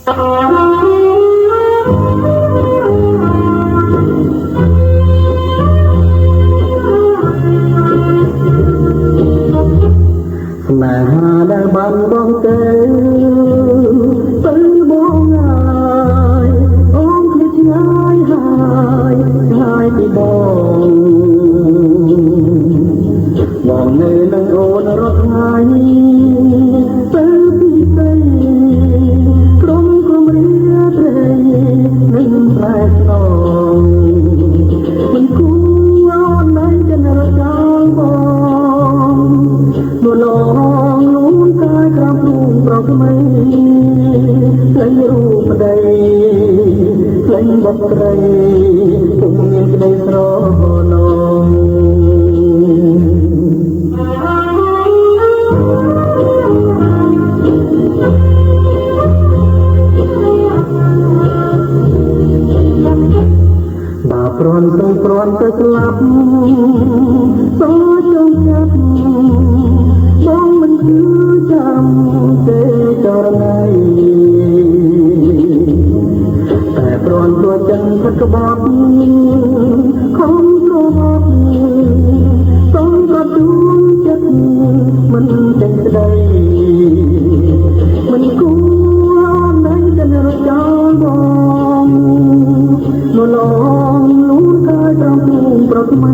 ស្នេហាដែលបានបងទៅទៅមកងាយអូនគឺឆ្ងាយហើយឆ្ងាយពីបងនៅនឹងអូនរត់ថ្ងៃទៅពីទៅក្រុមរាត្រីនឹងប្រែស្នងមិនគួរអូននៅចនរចោលបងនោះឡងនោះកាយក្រំរូងប្រកមីលេងរូបប្តីលេងបុត្រីពុំមានក្តីស្រណងព្រាន់ទៅព្រាន់ទៅស្លាប់តើចង់ចាប់បងមិនជឿចាំទេចរណៃតែព្រាន់ទួចឹងផុតក្បត់ខំក្បត់សូមក៏ទួងចិត្តមិនចេញស្ដីមិនគួរនៅចនរចោលបងមកឡងប្រកមី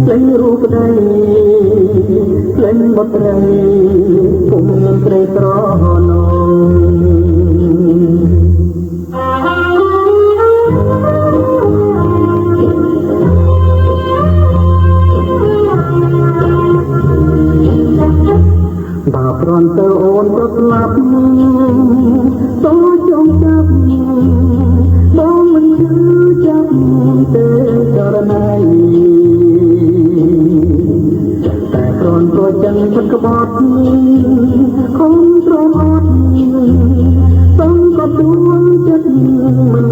លេងរូបប្តីលេងបុត្រីពុំមានព្រៃស្រណងបើព្រាន់ទៅអូនក៏ស្លាប់តោះចង់ចាប់បងមិនជឿចាប់ទេចរណៃតែគ្រាន់ក៏ចឹងផុតក្បត់ខំទ្រាំអត់សូមក៏ទួងចិត្តមិន